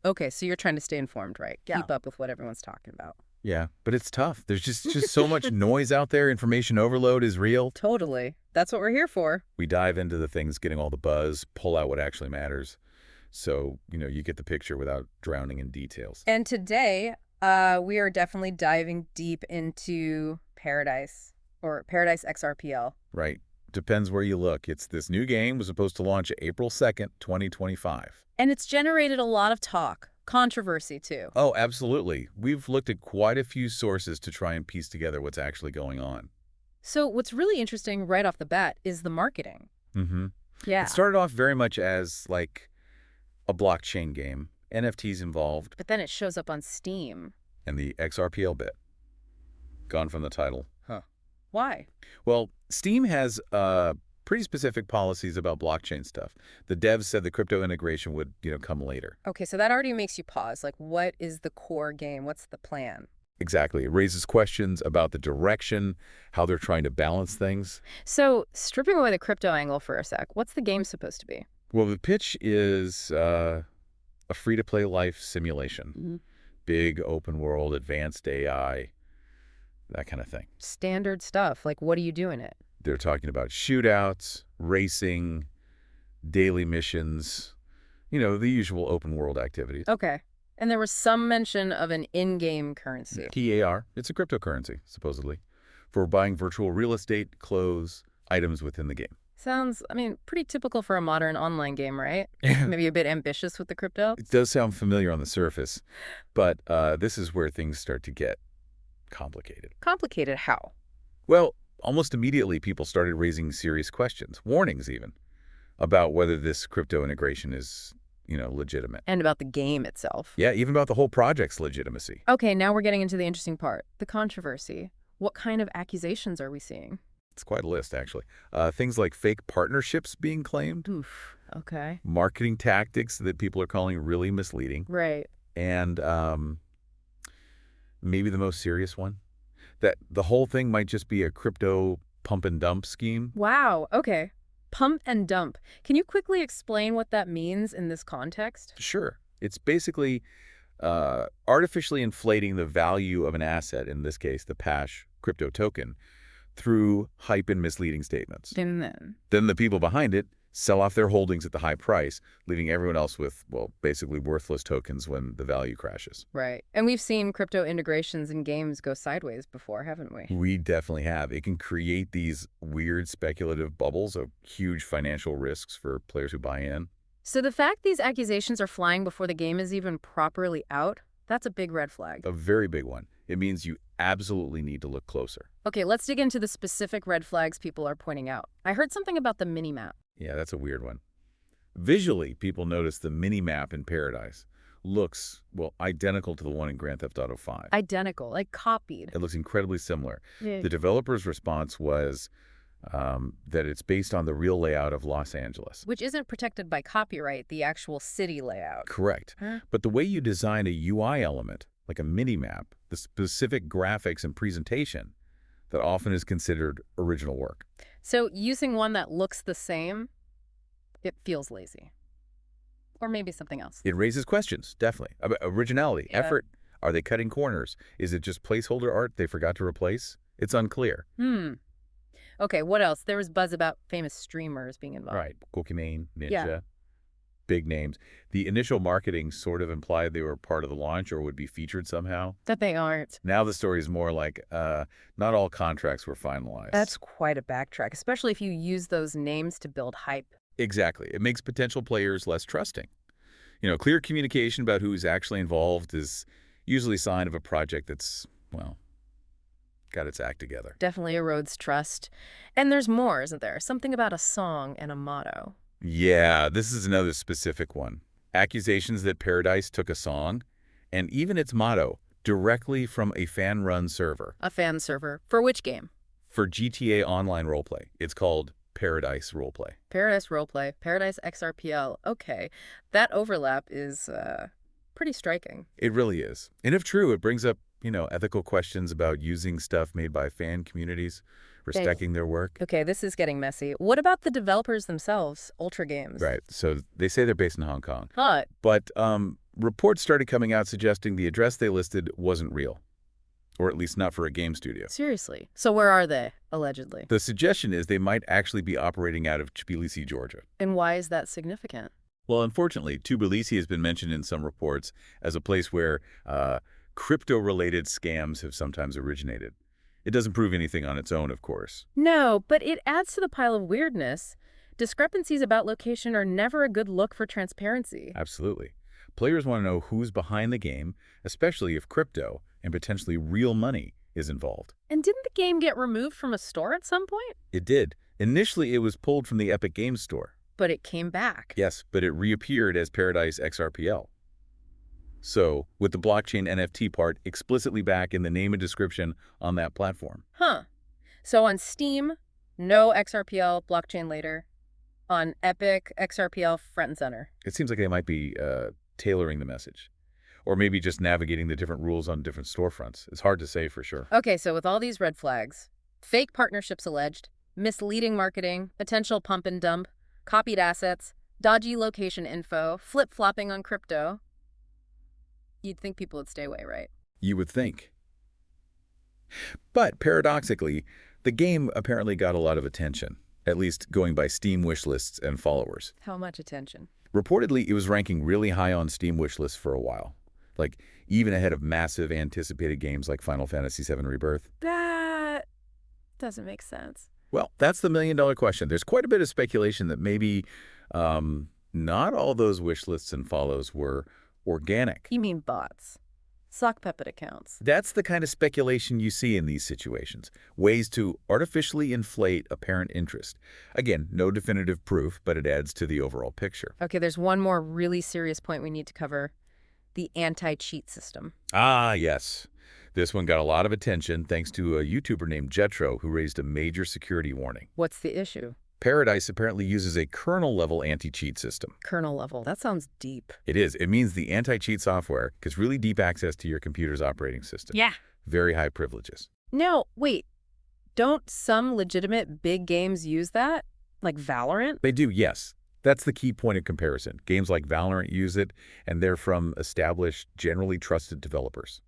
Okay, so you're trying to stay informed, right? Yeah. Keep up with what everyone's talking about. Yeah, but it's tough. There's just so much noise out there. Information overload is real. Totally. That's what we're here for. We dive into the things getting all the buzz, pull out what actually matters. So, you get the picture without drowning in details. And today, we are definitely diving deep into Paradise or Paradise Xrpl. Right. Depends where you look. It's this new game was supposed to launch April 2nd, 2025. And it's generated a lot of talk, controversy too. Oh, absolutely. We've looked at quite a few sources to try and piece together what's actually going on. So what's really interesting right off the bat is the marketing. Mm-hmm. Yeah. It started off very much as like a blockchain game, NFTs involved, But then it shows up on Steam. and the XRPL bit. Gone from the title. Huh. Why? Well, Steam has pretty specific policies about blockchain stuff. The devs said the crypto integration would, come later. Okay, so that already makes you pause. Like, what is the core game? What's the plan? Exactly. It raises questions about the direction, how they're trying to balance things. So, stripping away the crypto angle for a sec, what's the game supposed to be? Well, the pitch is a free-to-play life simulation. Mm-hmm. Big open world, advanced AI, that kind of thing. Standard stuff. Like, what do you do in it? They're talking about shootouts, racing, daily missions, the usual open world activities. Okay. And there was some mention of an in-game currency. TAR, it's a cryptocurrency, supposedly, for buying virtual real estate, clothes, items within the game. Sounds, pretty typical for a modern online game, right? Maybe a bit ambitious with the crypto. It does sound familiar on the surface, but this is where things start to get complicated. Complicated how? Well, almost immediately people started raising serious questions, warnings even, about whether this crypto integration is, legitimate. And about the game itself. Yeah, even about the whole project's legitimacy. Okay, now we're getting into the interesting part, the controversy. What kind of accusations are we seeing? It's quite a list, actually. Things like fake partnerships being claimed, Oof. Okay. marketing tactics that people are calling really misleading, Right. and maybe the most serious one, that the whole thing might just be a crypto pump and dump scheme. Wow. Okay. Pump and dump. Can you quickly explain what that means in this context? Sure. It's basically artificially inflating the value of an asset, in this case, the PASH crypto token, through hype and misleading statements. And then. Then the people behind it sell off their holdings at the high price, leaving everyone else with, well, basically worthless tokens when the value crashes. Right. And we've seen crypto integrations in games go sideways before, haven't we? We definitely have. It can create these weird speculative bubbles of huge financial risks for players who buy in. So the fact these accusations are flying before the game is even properly out, that's a big red flag. A very big one. It means you absolutely need to look closer. Okay, let's dig into the specific red flags people are pointing out. I heard something about the mini-map. Yeah, that's a weird one. Visually, people notice the mini-map in Paradise looks, well, identical to the one in Grand Theft Auto 5. Identical, like copied. It looks incredibly similar. Yeah. The developer's response was that it's based on the real layout of Los Angeles. Which isn't protected by copyright, the actual city layout. Correct. Huh? But the way you design a UI element, like a mini-map, the specific graphics and presentation, that often is considered original work. So using one that looks the same, it feels lazy. Or maybe something else. It raises questions, definitely, about originality, Yeah. effort. Are they cutting corners? Is it just placeholder art they forgot to replace? It's unclear. Okay, what else? There was buzz about famous streamers being involved. Right. Pokimane, Ninja, Yeah. big names. The initial marketing sort of implied they were part of the launch or would be featured somehow. That they aren't. Now the story is more like not all contracts were finalized. That's quite a backtrack, especially if you use those names to build hype. Exactly. It makes potential players less trusting. Clear communication about who's actually involved is usually a sign of a project that's, well, got its act together. Definitely erodes trust. And there's more, isn't there? Something about a song and a motto. Yeah, this is another specific one. Accusations that Paradise took a song, and even its motto, directly from a fan-run server. A fan server. For which game? For GTA Online Roleplay. It's called Paradise Roleplay. Paradise Roleplay, Paradise XRPL. Okay, that overlap is pretty striking. It really is. And if true, it brings up ethical questions about using stuff made by fan communities, Okay. respecting their work. Okay, this is getting messy. What about the developers themselves, Ultra Games? Right. So they say they're based in Hong Kong. Huh. But reports started coming out suggesting the address they listed wasn't real, or at least not for a game studio. Seriously. So where are they, allegedly? The suggestion is they might actually be operating out of Tbilisi, Georgia. And why is that significant? Well, unfortunately, Tbilisi has been mentioned in some reports as a place where crypto-related scams have sometimes originated. It doesn't prove anything on its own, of course. No, but it adds to the pile of weirdness. Discrepancies about location are never a good look for transparency. Absolutely. Players want to know who's behind the game, especially if crypto and potentially real money is involved. And didn't the game get removed from a store at some point? It did. Initially, it was pulled from the Epic Games Store. But it came back. Yes, but it reappeared as Paradise Xrpl. So, with the blockchain NFT part explicitly back in the name and description on that platform. Huh. So on Steam, no XRPL, blockchain later. On Epic, XRPL, front and center. It seems like they might be tailoring the message. Or maybe just navigating the different rules on different storefronts. It's hard to say for sure. Okay, so with all these red flags, fake partnerships alleged, misleading marketing, potential pump and dump, copied assets, dodgy location info, flip-flopping on crypto, you'd think people would stay away, right? You would think. But paradoxically, the game apparently got a lot of attention, at least going by Steam wishlists and followers. How much attention? Reportedly, it was ranking really high on Steam wishlists for a while, like even ahead of massive anticipated games like Final Fantasy VII Rebirth. That doesn't make sense. Well, that's the million-dollar question. There's quite a bit of speculation that maybe not all those wish lists and follows were organic. You mean bots? Sock puppet accounts. That's the kind of speculation you see in these situations, ways to artificially inflate apparent interest. Again, no definitive proof, but it adds to the overall picture. Okay, there's one more really serious point we need to cover. The anti-cheat system. Ah, yes. This one got a lot of attention thanks to a YouTuber named Jetro who raised a major security warning. What's the issue? Paradise apparently uses a kernel-level anti-cheat system. Kernel level. That sounds deep. It is. It means the anti-cheat software gets really deep access to your computer's operating system. Yeah. Very high privileges. No, wait. Don't some legitimate big games use that? Like Valorant? They do, yes. That's the key point of comparison. Games like Valorant use it, and they're from established, generally trusted developers.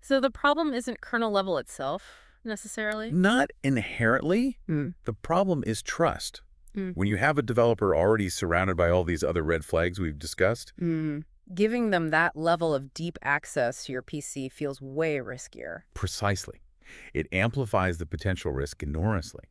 So the problem isn't kernel level itself, necessarily? Not inherently. Hmm. The problem is trust. Mm. When you have a developer already surrounded by all these other red flags we've discussed, Giving them that level of deep access to your PC feels way riskier. precisely, it amplifies the potential risk enormously.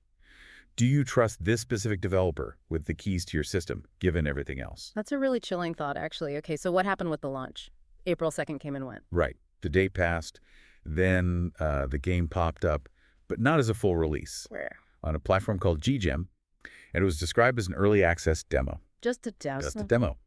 Do you trust this specific developer with the keys to your system, given everything else? That's a really chilling thought, actually. Okay, so what happened with the launch? April 2nd came and went. Right. The date passed, then the game popped up, but not as a full release, Where? on a platform called GGEM, and it was described as an early access demo. Just a demo. Just a demo.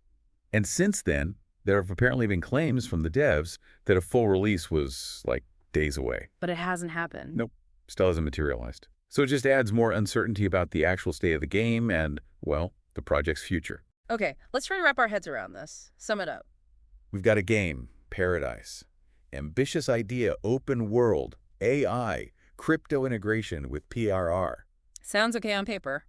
And since then, there have apparently been claims from the devs that a full release was, like, days away. But it hasn't happened. Nope. Still hasn't materialized. So it just adds more uncertainty about the actual state of the game and, well, the project's future. Okay, let's try and wrap our heads around this. Sum it up. We've got a game, Paradise. Ambitious idea, open world, AI, crypto integration with PRR. Sounds okay on paper,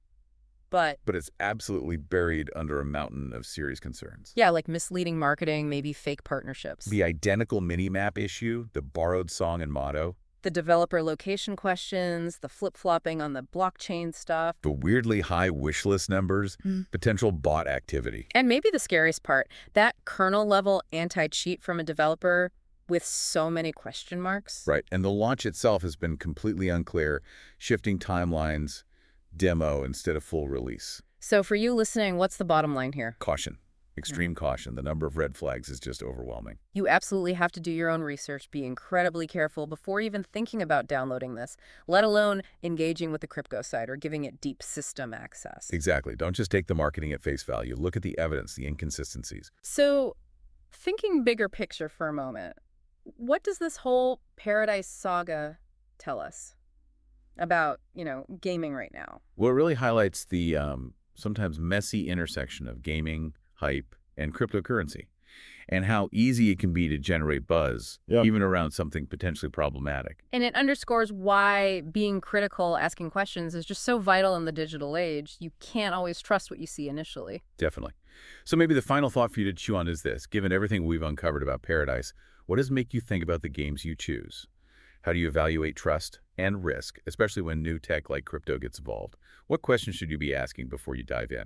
but But it's absolutely buried under a mountain of serious concerns. yeah, like misleading marketing, maybe fake partnerships. The identical minimap issue, the borrowed song and motto, The developer location questions, the flip-flopping on the blockchain stuff. the weirdly high wish list numbers, potential bot activity. And maybe the scariest part, that kernel-level anti-cheat from a developer with so many question marks. Right, and the launch itself has been completely unclear, shifting timelines, demo instead of full release. So for you listening, what's the bottom line here? Caution, extreme caution. The number of red flags is just overwhelming. You absolutely have to do your own research, be incredibly careful before even thinking about downloading this, let alone engaging with the crypto site or giving it deep system access. Exactly. Don't just take the marketing at face value. Look at the evidence, the inconsistencies. So, thinking bigger picture for a moment, what does this whole Paradise saga tell us about, gaming right now? Well, it really highlights the sometimes messy intersection of gaming, hype, and cryptocurrency. and how easy it can be to generate buzz, Yeah. even around something potentially problematic. And it underscores why being critical, asking questions is just so vital in the digital age. You can't always trust what you see initially. Definitely. So maybe the final thought for you to chew on is this. Given everything we've uncovered about Paradise, what does make you think about the games you choose? How do you evaluate trust and risk, especially when new tech like crypto gets involved? What questions should you be asking before you dive in?